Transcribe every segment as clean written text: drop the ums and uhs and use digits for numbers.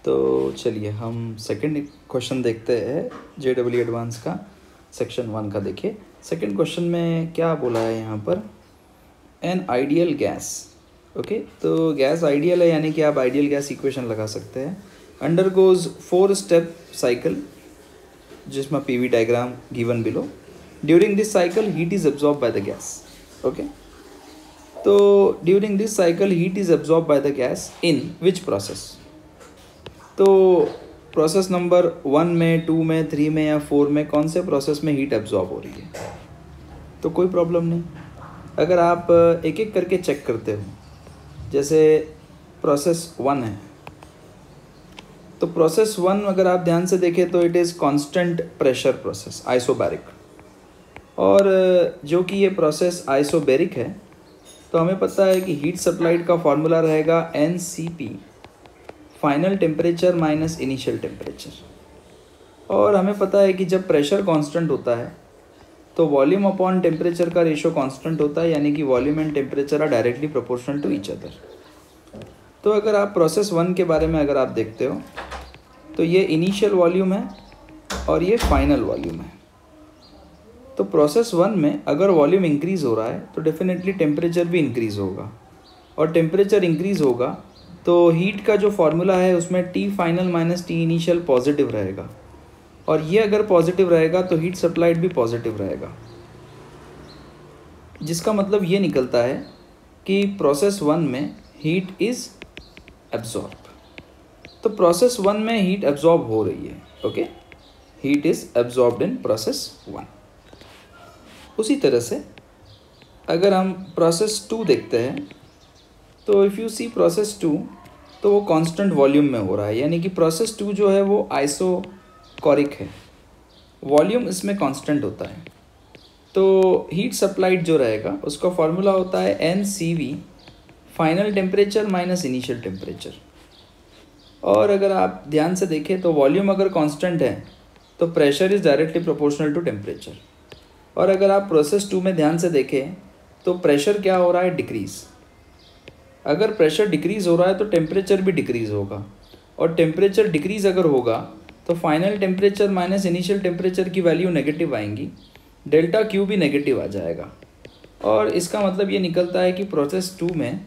तो चलिए हम सेकंड क्वेश्चन देखते हैं JEE एडवांस का सेक्शन 1 का। देखिए सेकंड क्वेश्चन में क्या बोला है यहाँ पर, एन आइडियल गैस। ओके, तो गैस आइडियल है यानी कि आप आइडियल गैस इक्वेशन लगा सकते हैं। अंडरगोज 4 स्टेप साइकिल जिसमें PV diagram given below. During this cycle heat is absorb by the gas. Okay, तो during this cycle heat is absorb by the gas in which process. तो process number 1 में, 2 में, 3 में या 4 में कौन से प्रोसेस में हीट एब्जॉर्ब हो रही है, तो कोई प्रॉब्लम नहीं। अगर आप एक एक करके चेक करते हो, जैसे प्रोसेस 1 है, तो प्रोसेस 1 अगर आप ध्यान से देखें तो it is constant pressure process, isobaric. और जो कि ये प्रोसेस आइसोबैरिक है, तो हमें पता है कि हीट सप्लाइड का फॉर्मूला रहेगा NCP, final temperature minus initial temperature. और हमें पता है कि जब प्रेशर कांस्टेंट होता है तो वॉल्यूम अपॉन टेम्परेचर का रेशियो कांस्टेंट होता है, यानी कि volume and temperature are directly proportional to each other. तो अगर आप प्रोसेस 1 के बारे में अगर आप देखते हो तो ये इनिशियल वॉल्यूम है और ये फाइनल वॉल्यूम है। तो प्रोसेस 1 में अगर वॉल्यूम इंक्रीज़ हो रहा है तो डेफिनेटली टेम्परेचर भी इंक्रीज़ होगा, और टेम्परेचर इंक्रीज़ होगा तो हीट का जो फॉर्मूला है उसमें T final minus T initial positive रहेगा, और ये अगर पॉजिटिव रहेगा तो हीट सप्लाइड भी पॉजिटिव रहेगा, जिसका मतलब ये निकलता है कि प्रोसेस 1 में हीट इज़ एब्जॉर्ब। तो प्रोसेस 1 में हीट एब्जॉर्ब हो रही है। Okay, heat is absorbed in process 1। उसी तरह से अगर हम प्रोसेस 2 देखते हैं तो इफ़ यू सी प्रोसेस 2, तो वो कांस्टेंट वॉल्यूम में हो रहा है, यानी कि प्रोसेस 2 जो है वो आइसोकोरिक है, वॉल्यूम इसमें कांस्टेंट होता है। तो हीट सप्लाइड जो रहेगा उसका फॉर्मूला होता है NCV, final temperature minus initial temperature. और अगर आप ध्यान से देखें तो वॉल्यूम अगर कांस्टेंट है तो pressure is directly proportional to temperature. और अगर आप प्रोसेस 2 में ध्यान से देखें तो प्रेशर क्या हो रहा है, डिक्रीज़। अगर प्रेशर डिक्रीज़ हो रहा है तो टेम्परेचर भी डिक्रीज़ होगा, और टेम्परेचर डिक्रीज़ अगर होगा तो final temperature minus initial temperature की वैल्यू नेगेटिव आएंगी, डेल्टा Q भी नेगेटिव आ जाएगा। और इसका मतलब ये निकलता है कि प्रोसेस 2 में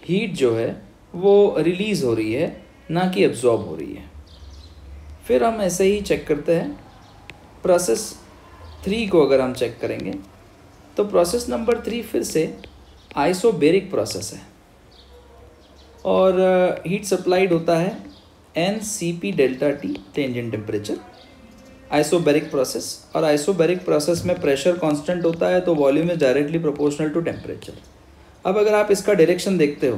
हीट जो है वो रिलीज़ हो रही है, ना कि एब्जॉर्ब हो रही है। फिर हम ऐसे ही चेक करते हैं प्रोसेस 3 को। अगर हम चेक करेंगे तो प्रोसेस नंबर 3 फिर से आइसोबैरिक प्रोसेस है, और हीट सप्लाइड होता है NCP delta T, tangent temperature, isobaric process. और आइसोबैरिक प्रोसेस में प्रेशर कांस्टेंट होता है तो volume is directly proportional to temperature. अब अगर आप इसका डायरेक्शन देखते हो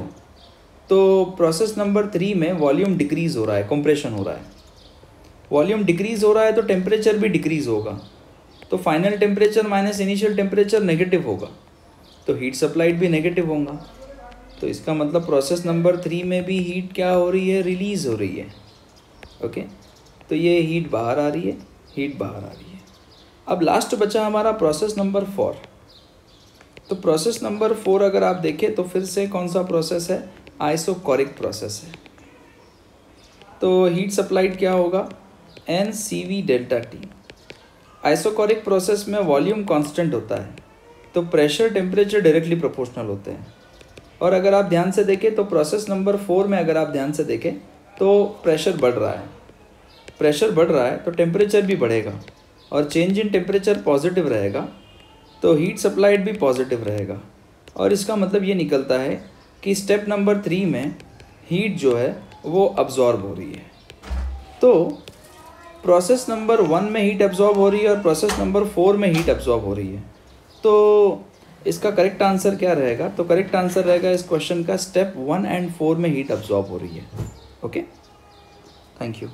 तो प्रोसेस नंबर 3 में वॉल्यूम डिक्रीज़ हो रहा है, कंप्रेशन हो रहा है। वॉल्यूम डिक्रीज़ हो रहा है तो टेम्परेचर भी डिक्रीज़ होगा, तो final temperature minus initial temperature negative होगा, तो हीट सप्लाइड भी नेगेटिव होगा। तो इसका मतलब प्रोसेस नंबर 3 में भी हीट क्या हो रही है, रिलीज़ हो रही है। ओके, तो ये हीट बाहर आ रही है, हीट बाहर आ रही है। अब लास्ट बचा हमारा प्रोसेस नंबर 4। तो प्रोसेस नंबर 4 अगर आप देखें तो फिर से कौन सा प्रोसेस है, आइसोकोरिक प्रोसेस है। तो हीट सप्लाइड क्या होगा, NCV delta T। Isochoric process में वॉल्यूम कांस्टेंट होता है तो प्रेशर टेम्परेचर डायरेक्टली प्रोपोर्शनल होते हैं। और अगर आप ध्यान से देखें तो प्रोसेस नंबर 4 में अगर आप ध्यान से देखें तो प्रेशर बढ़ रहा है। प्रेशर बढ़ रहा है तो टेम्परेचर भी बढ़ेगा, और चेंज इन टेम्परेचर पॉजिटिव रहेगा तो हीट सप्लाइड भी पॉजिटिव रहेगा। और इसका मतलब ये निकलता है कि स्टेप नंबर 3 में हीट जो है वो अब्जॉर्ब हो रही है। तो प्रोसेस नंबर 1 में हीट एब्जॉर्ब हो रही है और प्रोसेस नंबर 4 में हीट एब्जॉर्ब हो रही है। तो इसका करेक्ट आंसर क्या रहेगा, तो करेक्ट आंसर रहेगा इस क्वेश्चन का स्टेप 1 एंड 4 में हीट एब्जॉर्ब हो रही है। Okay, thank you.